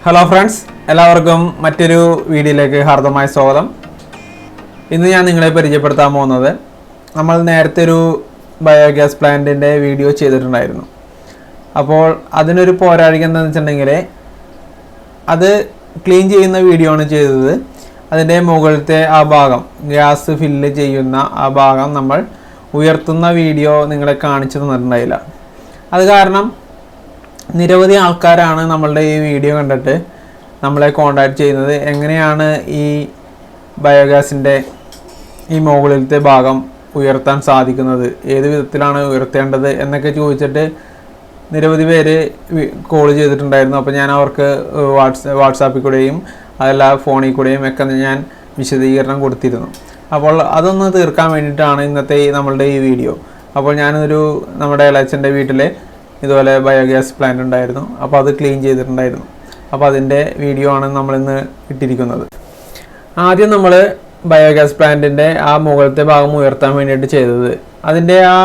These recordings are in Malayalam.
ഹലോ ഫ്രണ്ട്സ്, എല്ലാവർക്കും മറ്റൊരു വീഡിയോയിലേക്ക് ഹാർദമായ സ്വാഗതം. ഇന്ന് ഞാൻ നിങ്ങളെ പരിചയപ്പെടുത്താൻ പോകുന്നത് നമ്മൾ നേരത്തെ ഒരു ബയോഗ്യാസ് പ്ലാന്റിൻ്റെ വീഡിയോ ചെയ്തിട്ടുണ്ടായിരുന്നു. അപ്പോൾ അതിനൊരു പോരാഴിക എന്താണെന്ന് വെച്ചിട്ടുണ്ടെങ്കിൽ അത് ക്ലീൻ ചെയ്യുന്ന വീഡിയോ ആണ് ചെയ്തത്. അതിൻ്റെ മുകളിലത്തെ ആ ഭാഗം ഗ്യാസ് ഫില്ല് ചെയ്യുന്ന ആ ഭാഗം നമ്മൾ ഉയർത്തുന്ന വീഡിയോ നിങ്ങളെ കാണിച്ചു തന്നിട്ടുണ്ടായില്ല. അത് കാരണം നിരവധി ആൾക്കാരാണ് നമ്മളുടെ ഈ വീഡിയോ കണ്ടിട്ട് നമ്മളെ കോൺടാക്റ്റ് ചെയ്യുന്നത്. എങ്ങനെയാണ് ഈ ബയോഗ്യാസിൻ്റെ ഈ മുകളിലത്തെ ഭാഗം ഉയർത്താൻ സാധിക്കുന്നത്, ഏത് വിധത്തിലാണ് ഉയർത്തേണ്ടത് എന്നൊക്കെ ചോദിച്ചിട്ട് നിരവധി പേര് കോൾ ചെയ്തിട്ടുണ്ടായിരുന്നു. അപ്പോൾ ഞാൻ അവർക്ക് വാട്സാപ്പിൽ കൂടെയും അതല്ല ഫോണിൽ കൂടെയും ഒക്കെ ഞാൻ വിശദീകരണം കൊടുത്തിരുന്നു. അപ്പോൾ അതൊന്ന് തീർക്കാൻ വേണ്ടിയിട്ടാണ് ഇന്നത്തെ നമ്മളുടെ ഈ വീഡിയോ. അപ്പോൾ നമ്മുടെ ഇളയച്ചൻ്റെ വീട്ടിൽ ഇതുപോലെ ബയോഗ്യാസ് പ്ലാന്റ് ഉണ്ടായിരുന്നു. അപ്പോൾ അത് ക്ലീൻ ചെയ്തിട്ടുണ്ടായിരുന്നു. അപ്പോൾ അതിൻ്റെ വീഡിയോ ആണ് നമ്മളിന്ന് ഇട്ടിരിക്കുന്നത്. ആദ്യം നമ്മൾ ബയോഗ്യാസ് പ്ലാന്റിൻ്റെ ആ മുകളിലത്തെ ഭാഗം ഉയർത്താൻ വേണ്ടിയിട്ട് ചെയ്തത്, അതിൻ്റെ ആ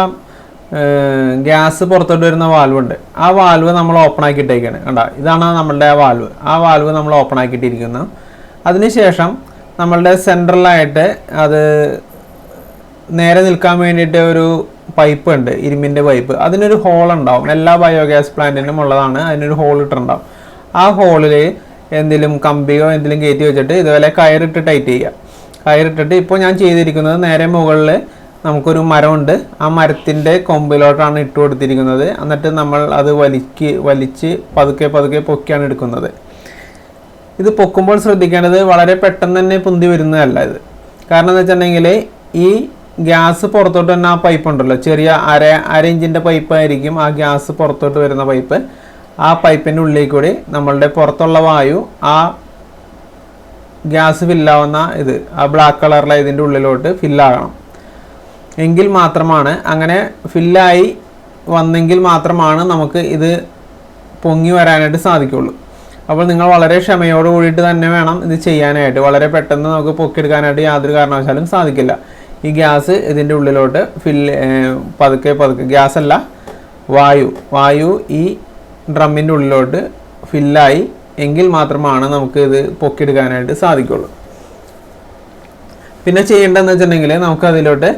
ഗ്യാസ് പുറത്തോട്ട് വരുന്ന വാൽവുണ്ട്. ആ വാൽവ് നമ്മൾ ഓപ്പൺ ആക്കിയിട്ടേക്കാണ്. കണ്ട, ഇതാണ് നമ്മളുടെ ആ വാൽവ് നമ്മൾ ഓപ്പൺ ആക്കിയിട്ടിരിക്കുന്നു. അതിനുശേഷം നമ്മളുടെ സെൻട്രലായിട്ട് അത് നേരെ നിൽക്കാൻ വേണ്ടിയിട്ട് ഒരു പൈപ്പ് ഉണ്ട്, ഇരുമ്പിൻ്റെ പൈപ്പ്. അതിനൊരു ഹോൾ ഉണ്ടാവും. എല്ലാ ബയോഗ്യാസ് പ്ലാന്റിനും ഉള്ളതാണ്. അതിനൊരു ഹോൾ ഇട്ടുണ്ടാവും. ആ ഹോളിൽ എന്തെങ്കിലും കമ്പിയോ എന്തെങ്കിലും കയറ്റി വെച്ചിട്ട് ഇതുപോലെ കയറിട്ട് ടൈറ്റ് ചെയ്യുക. കയറിട്ടിട്ട് ഇപ്പോൾ ഞാൻ ചെയ്തിരിക്കുന്നത് നേരെ മുകളിൽ നമുക്കൊരു മരമുണ്ട്. ആ മരത്തിൻ്റെ കൊമ്പിലോട്ടാണ് ഇട്ട് കൊടുത്തിരിക്കുന്നത്. എന്നിട്ട് നമ്മൾ അത് വലിച്ച് പതുക്കെ പൊക്കിയാണ് എടുക്കുന്നത്. ഇത് പൊക്കുമ്പോൾ ശ്രദ്ധിക്കേണ്ടത് വളരെ പെട്ടെന്ന് തന്നെ പൊന്തി വരുന്നതല്ല ഇത്. കാരണം എന്താ വെച്ചിട്ടുണ്ടെങ്കിൽ ഈ ഗ്യാസ് പുറത്തോട്ട് തന്നെ ആ പൈപ്പ് ഉണ്ടല്ലോ, ചെറിയ അര ഇഞ്ചിൻ്റെ പൈപ്പായിരിക്കും ആ ഗ്യാസ് പുറത്തോട്ട് വരുന്ന പൈപ്പ്. ആ പൈപ്പിൻ്റെ ഉള്ളിൽ കൂടി നമ്മളുടെ പുറത്തുള്ള വായു ആ ഗ്യാസ് ഫില്ലാവുന്ന ആ ബ്ലാക്ക് കളറിലെ ഇതിൻ്റെ ഉള്ളിലോട്ട് ഫില്ലാകണം. എങ്കിൽ മാത്രമാണ്, അങ്ങനെ ഫില്ലായി വന്നെങ്കിൽ മാത്രമാണ് നമുക്ക് ഇത് പൊങ്ങി വരാനായിട്ട് സാധിക്കുള്ളൂ. അപ്പോൾ നിങ്ങൾ വളരെ ക്ഷമയോട് കൂടിയിട്ട് തന്നെ വേണം ഇത് ചെയ്യാനായിട്ട്. വളരെ പെട്ടെന്ന് നമുക്ക് പൊക്കിയെടുക്കാനായിട്ട് യാതൊരു കാരണവശാലും സാധിക്കില്ല. ഈ ഗ്യാസ് ഇതിൻ്റെ ഉള്ളിലോട്ട് പതുക്കെ ഗ്യാസ് അല്ല, വായു ഈ ഡ്രമ്മിൻ്റെ ഉള്ളിലോട്ട് ഫില്ലായി എങ്കിൽ മാത്രമാണ് നമുക്ക് ഇത് പൊക്കിയെടുക്കാനായിട്ട് സാധിക്കുള്ളൂ. പിന്നെ ചെയ്യേണ്ടതെന്ന് വെച്ചിട്ടുണ്ടെങ്കിൽ നമുക്ക് അതിലോട്ട്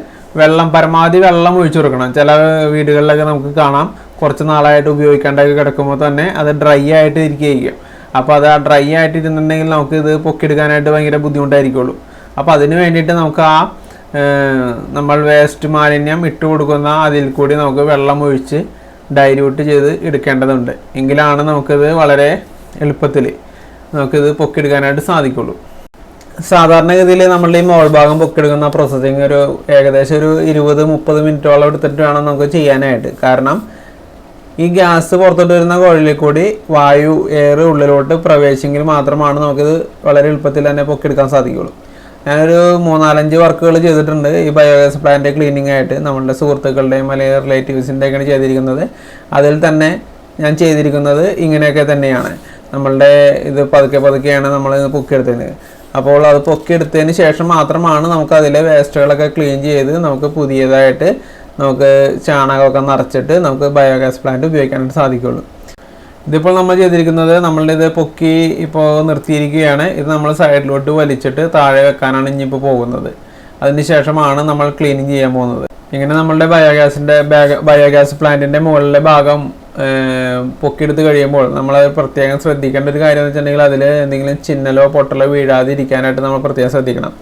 പരമാവധി വെള്ളം ഒഴിച്ചു കൊടുക്കണം. ചില വീടുകളിലൊക്കെ നമുക്ക് കാണാം, കുറച്ച് നാളായിട്ട് ഉപയോഗിക്കാണ്ടൊക്കെ കിടക്കുമ്പോൾ തന്നെ അത് ഡ്രൈ ആയിട്ട് ഇരിക്കുകയായിരിക്കും. അപ്പോൾ അത് ആ ഡ്രൈ ആയിട്ട് ഇരുന്നിട്ടുണ്ടെങ്കിൽ നമുക്ക് ഇത് പൊക്കിയെടുക്കാനായിട്ട് ഭയങ്കര ബുദ്ധിമുട്ടായിരിക്കുള്ളൂ. അപ്പോൾ അതിന് വേണ്ടിയിട്ട് നമുക്ക് നമ്മൾ വേസ്റ്റ് മാലിന്യം ഇട്ട് കൊടുക്കുന്ന അതിൽ കൂടി നമുക്ക് വെള്ളം ഒഴിച്ച് ഡൈല്യൂട്ട് ചെയ്ത് എടുക്കേണ്ടതുണ്ട്. എങ്കിലാണ് നമുക്കിത് വളരെ എളുപ്പത്തിൽ നമുക്കിത് പൊക്കിയെടുക്കാനായിട്ട് സാധിക്കുള്ളൂ. സാധാരണഗതിയിൽ നമ്മളുടെ ഈ മോൾ ഭാഗം പൊക്കിയെടുക്കുന്ന പ്രോസസ്സിങ് ഏകദേശം ഒരു 20-30 മിനിറ്റോളം എടുത്തിട്ട് വേണം നമുക്ക് ചെയ്യാനായിട്ട്. കാരണം ഈ ഗ്യാസ് പുറത്തോട്ട് വരുന്ന കുഴലിൽ കൂടി എയർ ഉള്ളിലോട്ട് പ്രവേശിച്ചെങ്കിൽ മാത്രമാണ് നമുക്കിത് വളരെ എളുപ്പത്തിൽ തന്നെ പൊക്കിയെടുക്കാൻ സാധിക്കുള്ളൂ. ഞാനൊരു 3-4-5 വർക്കുകൾ ചെയ്തിട്ടുണ്ട് ഈ ബയോഗ്യാസ് പ്ലാന്റ് ക്ലീനിങ് ആയിട്ട്. നമ്മളുടെ സുഹൃത്തുക്കളുടെയും അല്ലെങ്കിൽ റിലേറ്റീവ്സിൻ്റെയൊക്കെയാണ് ചെയ്തിരിക്കുന്നത്. അതിൽ തന്നെ ഞാൻ ചെയ്തിരിക്കുന്നത് ഇങ്ങനെയൊക്കെ തന്നെയാണ്. നമ്മളുടെ ഇത് പതുക്കെയാണ് നമ്മൾ പൊക്കിയെടുത്തത്. അപ്പോൾ അത് പൊക്കിയെടുത്തതിന് ശേഷം മാത്രമാണ് നമുക്ക് അതിലെ വേസ്റ്റുകളൊക്കെ ക്ലീൻ ചെയ്ത് നമുക്ക് പുതിയതായിട്ട് നമുക്ക് ചാണകമൊക്കെ നിറച്ചിട്ട് നമുക്ക് ബയോഗ്യാസ് പ്ലാന്റ് ഉപയോഗിക്കാനായിട്ട് സാധിക്കുള്ളൂ. ഇതിപ്പോൾ നമ്മൾ ചെയ്തിരിക്കുന്നത്, നമ്മളുടെ ഇത് പൊക്കി ഇപ്പോൾ നിർത്തിയിരിക്കുകയാണ്. ഇത് നമ്മൾ സൈഡിലോട്ട് വലിച്ചിട്ട് താഴെ വെക്കാനാണ് ഇനിയിപ്പോൾ പോകുന്നത്. അതിന് ശേഷമാണ് നമ്മൾ ക്ലീനിങ് ചെയ്യാൻ പോകുന്നത്. ഇങ്ങനെ നമ്മളുടെ ബയോഗ്യാസ് പ്ലാന്റിൻ്റെ മുകളിലെ ഭാഗം പൊക്കിയെടുത്ത് കഴിയുമ്പോൾ നമ്മൾ പ്രത്യേകം ശ്രദ്ധിക്കേണ്ട ഒരു കാര്യം എന്ന് വെച്ചിട്ടുണ്ടെങ്കിൽ അതിൽ എന്തെങ്കിലും ചിന്നലോ പൊട്ടലോ വീഴാതിരിക്കാനായിട്ട് നമ്മൾ പ്രത്യേകം ശ്രദ്ധിക്കണം.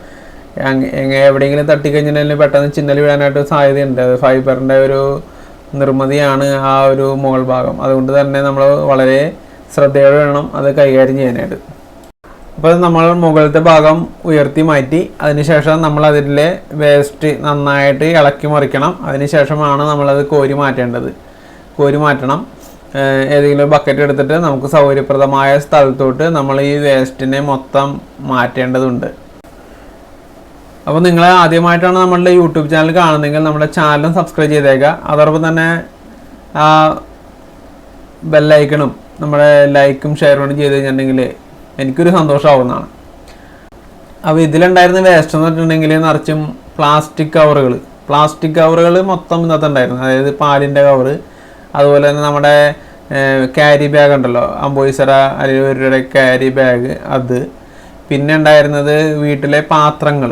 എവിടെയെങ്കിലും തട്ടിക്കഴിഞ്ഞിട്ടുണ്ടെങ്കിൽ പെട്ടെന്ന് ചിന്നൽ വീഴാനായിട്ട് സാധ്യതയുണ്ട്. അത് ഫൈബറിൻ്റെ ഒരു നിർമ്മിതിയാണ് ആ ഒരു മുകൾ ഭാഗം. അതുകൊണ്ട് തന്നെ നമ്മൾ വളരെ ശ്രദ്ധയോടെ വേണം അത് കൈകാര്യം ചെയ്യാനായിട്ട്. അപ്പോൾ നമ്മൾ മുകളിലത്തെ ഭാഗം ഉയർത്തി മാറ്റി അതിനുശേഷം നമ്മൾ അതിലെ വേസ്റ്റ് നന്നായിട്ട് ഇളക്കി മറിക്കണം. അതിനുശേഷമാണ് നമ്മളത് കോരി മാറ്റണം. ഏതെങ്കിലും ബക്കറ്റ് എടുത്തിട്ട് നമുക്ക് സൗകര്യപ്രദമായ സ്ഥലത്തോട്ട് നമ്മൾ ഈ വേസ്റ്റിനെ മൊത്തം മാറ്റേണ്ടതുണ്ട്. അപ്പോൾ നിങ്ങൾ ആദ്യമായിട്ടാണ് നമ്മളുടെ യൂട്യൂബ് ചാനൽ കാണുന്നതെങ്കിൽ നമ്മുടെ ചാനലും സബ്സ്ക്രൈബ് ചെയ്തേക്കുക. അതോടൊപ്പം തന്നെ ആ ബെല്ലൈക്കണും നമ്മുടെ ലൈക്കും ഷെയറും ചെയ്ത് കഴിഞ്ഞിട്ടുണ്ടെങ്കിൽ എനിക്കൊരു സന്തോഷമാവുന്നതാണ്. അപ്പോൾ ഇതിലുണ്ടായിരുന്ന വേസ്റ്റ് എന്ന് പറഞ്ഞിട്ടുണ്ടെങ്കിൽ നിറച്ചും പ്ലാസ്റ്റിക് കവറുകൾ മൊത്തം ഇന്നത്തെ ഉണ്ടായിരുന്നു. അതായത് പാലിൻ്റെ കവറ്, അതുപോലെ തന്നെ നമ്മുടെ ക്യാരി ബാഗ് ഉണ്ടല്ലോ, 50 പൈസ അല്ലെങ്കിൽ 1 രൂപയുടെ ക്യാരി ബാഗ്, അത്. പിന്നെ ഉണ്ടായിരുന്നത് വീട്ടിലെ പാത്രങ്ങൾ,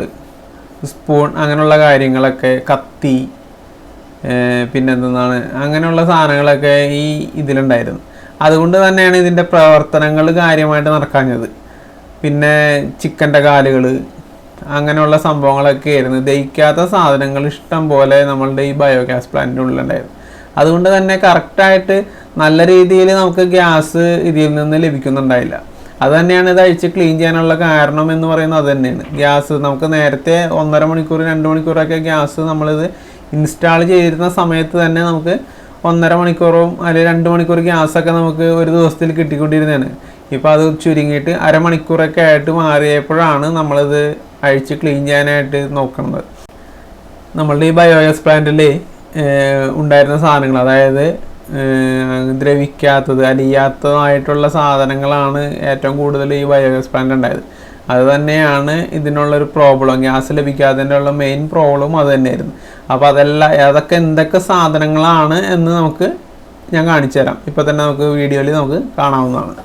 സ്പൂൺ, അങ്ങനെയുള്ള കാര്യങ്ങളൊക്കെ, കത്തി, പിന്നെന്താണ് അങ്ങനെയുള്ള സാധനങ്ങളൊക്കെ ഈ ഇതിലുണ്ടായിരുന്നു. അതുകൊണ്ട് തന്നെയാണ് ഇതിൻ്റെ പ്രവർത്തനങ്ങൾ കാര്യമായിട്ട് നടക്കാഞ്ഞത്. പിന്നെ ചിക്കൻ്റെ കാലുകൾ, അങ്ങനെയുള്ള സംഭവങ്ങളൊക്കെ ആയിരുന്നു. ദഹിക്കാത്ത സാധനങ്ങൾ ഇഷ്ടം പോലെ നമ്മളുടെ ഈ ബയോഗ്യാസ് പ്ലാന്റിൻ്റെ ഉള്ളിലുണ്ടായിരുന്നു. അതുകൊണ്ട് തന്നെ കറക്റ്റായിട്ട് നല്ല രീതിയിൽ നമുക്ക് ഗ്യാസ് ഇതിൽ നിന്ന് ലഭിക്കുന്നുണ്ടായില്ല. അത് തന്നെയാണ് ഇത് അഴിച്ച് ക്ലീൻ ചെയ്യാനുള്ള കാരണം എന്ന് പറയുന്നത്. അത് തന്നെയാണ് ഗ്യാസ് നമുക്ക് നേരത്തെ 1.5 മണിക്കൂർ 2 മണിക്കൂറൊക്കെ ഗ്യാസ് നമ്മളിത് ഇൻസ്റ്റാൾ ചെയ്തിരുന്ന സമയത്ത് തന്നെ നമുക്ക് 1.5 മണിക്കൂറും അല്ലെങ്കിൽ 2 മണിക്കൂർ ഗ്യാസൊക്കെ നമുക്ക് ഒരു ദിവസത്തിൽ കിട്ടിക്കൊണ്ടിരുന്നതാണ്. ഇപ്പോൾ അത് ചുരുങ്ങിയിട്ട് അരമണിക്കൂറൊക്കെ ആയിട്ട് മാറിയപ്പോഴാണ് നമ്മളിത് അഴിച്ച് ക്ലീൻ ചെയ്യാനായിട്ട് നോക്കുന്നത്. നമ്മളുടെ ഈ ബയോഗ്യാസ് പ്ലാന്റിൽ ഉണ്ടായിരുന്ന സാധനങ്ങൾ, അതായത് ദ്രവിക്കാത്തത്, അലിയാത്തതായിട്ടുള്ള സാധനങ്ങളാണ് ഏറ്റവും കൂടുതൽ ഈ ബയോഗ്യാസ് പ്ലാന്റ് ഉണ്ടായത്. അത് തന്നെയാണ് ഇതിനുള്ളൊരു പ്രോബ്ലം, ഗ്യാസ് ലഭിക്കാത്തതിൻ്റെ ഉള്ള മെയിൻ പ്രോബ്ലം അത് തന്നെയായിരുന്നു. അപ്പോൾ അതൊക്കെ എന്തൊക്കെ സാധനങ്ങളാണ് എന്ന് ഞാൻ കാണിച്ചു തരാം. ഇപ്പോൾ തന്നെ നമുക്ക് വീഡിയോയിൽ നമുക്ക് കാണാവുന്നതാണ്.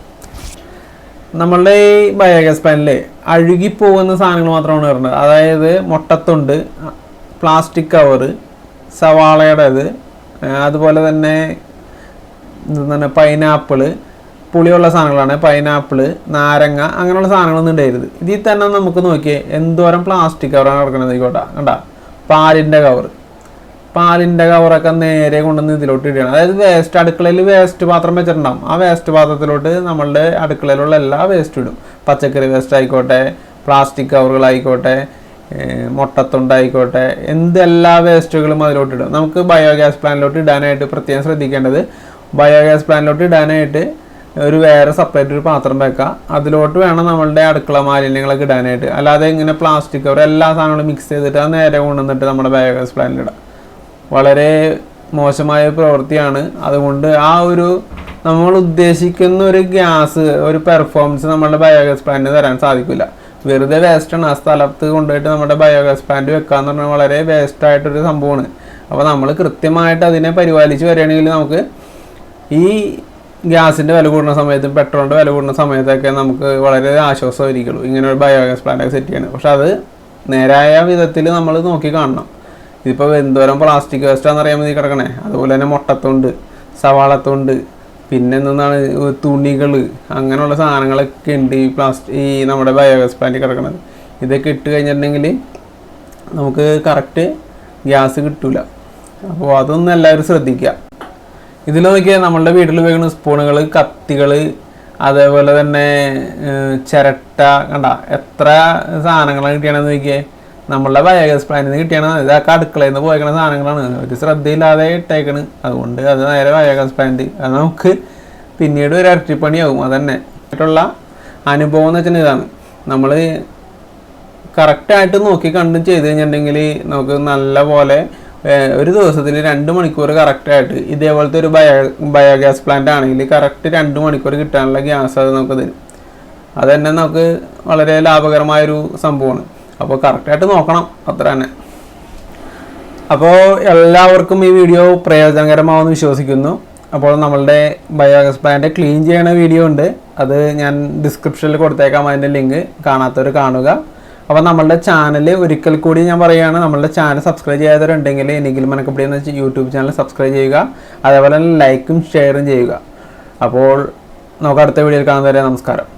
നമ്മളുടെ ഈ ബയോഗ്യാസ് പ്ലാന്റിൽ അഴുകിപ്പോകുന്ന സാധനങ്ങൾ മാത്രമാണ് വരുന്നത്. അതായത് മുട്ടത്തൊണ്ട്, പ്ലാസ്റ്റിക് കവറ്, സവാളയുടേത്, അതുപോലെ തന്നെ എന്താണ് പൈനാപ്പിള്, പുളിയുള്ള സാധനങ്ങളാണ്, പൈനാപ്പിള്, നാരങ്ങ, അങ്ങനെയുള്ള സാധനങ്ങളൊന്നും ഉണ്ടായിരുന്നത്. ഇതിൽ തന്നെ നമുക്ക് നോക്കിയേ എന്തോരം പ്ലാസ്റ്റിക് കവറാണ് കിടക്കുന്നത്. ആയിക്കോട്ടെ, കണ്ടാ പാലിൻ്റെ കവറൊക്കെ നേരെ കൊണ്ടുവന്ന് ഇതിലോട്ട് ഇടുകയാണ്. അതായത് വേസ്റ്റ്, അടുക്കളയിൽ വേസ്റ്റ് പാത്രം വെച്ചിട്ടുണ്ടാകും. ആ വേസ്റ്റ് പാത്രത്തിലോട്ട് നമ്മളുടെ അടുക്കളയിലുള്ള എല്ലാ വേസ്റ്റ് ഇടും. പച്ചക്കറി വേസ്റ്റ് ആയിക്കോട്ടെ, പ്ലാസ്റ്റിക് കവറുകളായിക്കോട്ടെ, മുട്ടത്തൊണ്ടായിക്കോട്ടെ, എന്തെല്ലാ വേസ്റ്റുകളും അതിലോട്ട് ഇടും. നമുക്ക് ബയോഗ്യാസ് പ്ലാന്റിലോട്ട് ഇടാനായിട്ട് പ്രത്യേകം ശ്രദ്ധിക്കേണ്ടത്, ബയോഗ്യാസ് പ്ലാന്റിലോട്ട് ഇടാനായിട്ട് ഒരു വേറെ സെപ്പറേറ്റ് ഒരു പാത്രം വെക്കുക. അതിലോട്ട് വേണം നമ്മളുടെ അടുക്കള മാലിന്യങ്ങളൊക്കെ ഇടാനായിട്ട്. അല്ലാതെ ഇങ്ങനെ പ്ലാസ്റ്റിക് കവർ എല്ലാ സാധനങ്ങളും മിക്സ് ചെയ്തിട്ട് അത് നേരെ കൊണ്ടുവന്നിട്ട് നമ്മുടെ ബയോഗ്യാസ് പ്ലാന്റിലിടാം. വളരെ മോശമായ പ്രവൃത്തിയാണ്. അതുകൊണ്ട് നമ്മൾ ഉദ്ദേശിക്കുന്ന ഒരു ഗ്യാസ്, ഒരു പെർഫോമൻസ് നമ്മളുടെ ബയോഗ്യാസ് പ്ലാന്റിന് തരാൻ സാധിക്കില്ല. വെറുതെ വേസ്റ്റാണ്. ആ സ്ഥലത്ത് കൊണ്ടുപോയിട്ട് നമ്മുടെ ബയോഗ്യാസ് പ്ലാന്റ് വെക്കാന്ന് പറഞ്ഞാൽ വളരെ വേസ്റ്റായിട്ടൊരു സംഭവമാണ്. അപ്പോൾ നമ്മൾ കൃത്യമായിട്ട് അതിനെ പരിപാലിച്ച് വരികയാണെങ്കിൽ നമുക്ക് ഈ ഗ്യാസിൻ്റെ വില കൂടുന്ന സമയത്തും പെട്രോളിൻ്റെ വില കൂടുന്ന സമയത്തൊക്കെ നമുക്ക് വളരെ ആശ്വാസമായിരിക്കുള്ളൂ ഇങ്ങനെ ഒരു ബയോഗ്യാസ് പ്ലാന്റൊക്കെ സെറ്റ് ചെയ്യണം. പക്ഷെ അത് നേരായ വിധത്തിൽ നമ്മൾ നോക്കി കാണണം. ഇതിപ്പോൾ എന്തോരം പ്ലാസ്റ്റിക് വേസ്റ്റാണെന്ന് അറിയാൻ വേണ്ടി കിടക്കണേ. അതുപോലെ തന്നെ മുട്ടത്തൊണ്ട്, സവാളത്തൊണ്ട്, പിന്നെ എന്താണ് തുണികൾ, അങ്ങനെയുള്ള സാധനങ്ങളൊക്കെ ഉണ്ട് ഈ നമ്മുടെ ബയോഗ്യാസ് പ്ലാന്റിൽ കിടക്കുന്നത്. ഇതൊക്കെ ഇട്ട് കഴിഞ്ഞിട്ടുണ്ടെങ്കിൽ നമുക്ക് കറക്റ്റ് ഗ്യാസ് കിട്ടില്ല. അപ്പോൾ അതൊന്നും എല്ലാവരും ശ്രദ്ധിക്കുക. ഇതിൽ നോക്കിയാൽ നമ്മളുടെ വീട്ടിൽ ഉപയോഗിക്കുന്ന സ്പൂണുകൾ, കത്തികൾ, അതേപോലെ തന്നെ ചിരട്ട, കണ്ട എത്ര സാധനങ്ങളാണ് കിട്ടിയണമെന്ന് നോക്കിയേ. നമ്മളുടെ ബയോഗ്യാസ് പ്ലാന്റിൽ നിന്ന് കിട്ടിയാണ്. ഇതൊക്കെ അടുക്കളയിൽ നിന്ന് പോയിക്കുന്ന സാധനങ്ങളാണ്, ഒരു ശ്രദ്ധയില്ലാതെ ഇട്ടേക്കണ്. അതുകൊണ്ട് അത് നേരെ ബയോഗ്യാസ് പ്ലാന്റ്, അത് നമുക്ക് പിന്നീട് ഒരു ഇരട്ടിപ്പണിയാവും. അതന്നെ ആയിട്ടുള്ള അനുഭവം എന്ന് വെച്ചാൽ ഇതാണ്. നമ്മൾ കറക്റ്റായിട്ട് നോക്കി കണ്ടും ചെയ്ത് കഴിഞ്ഞിട്ടുണ്ടെങ്കിൽ നമുക്ക് നല്ല പോലെ ഒരു ദിവസത്തിൽ 2 മണിക്കൂർ കറക്റ്റായിട്ട് ഇതേപോലത്തെ ഒരു ബയോഗ്യാസ് പ്ലാന്റ് ആണെങ്കിൽ കറക്റ്റ് 2 മണിക്കൂർ കിട്ടാനുള്ള ഗ്യാസ് അത് നമുക്ക് തരും. അത് തന്നെ നമുക്ക് വളരെ ലാഭകരമായൊരു സംഭവമാണ്. അപ്പോൾ കറക്റ്റായിട്ട് നോക്കണം, അത്ര തന്നെ. അപ്പോൾ എല്ലാവർക്കും ഈ വീഡിയോ പ്രയോജനകരമാവുമെന്ന് വിശ്വസിക്കുന്നു. അപ്പോൾ നമ്മളുടെ ബയോഗ്യാസ് പ്ലാന്റ് ക്ലീൻ ചെയ്യണ വീഡിയോ ഉണ്ട്, അത് ഞാൻ ഡിസ്ക്രിപ്ഷനിൽ കൊടുത്തേക്കാം. അതിൻ്റെ ലിങ്ക് കാണാത്തവർ കാണുക. അപ്പോൾ നമ്മളുടെ ചാനൽ ഒരിക്കൽ കൂടി ഞാൻ പറയുകയാണ്, നമ്മളുടെ ചാനൽ സബ്സ്ക്രൈബ് ചെയ്യാത്തവരുണ്ടെങ്കിൽ എന്നെങ്കിലും മനക്കപ്പടി എന്ന യൂട്യൂബ് ചാനൽ സബ്സ്ക്രൈബ് ചെയ്യുക. അതേപോലെ തന്നെ ലൈക്കും ഷെയറും ചെയ്യുക. അപ്പോൾ നമുക്ക് അടുത്ത വീഡിയോയിൽ കാണുന്നവരെ നമസ്കാരം.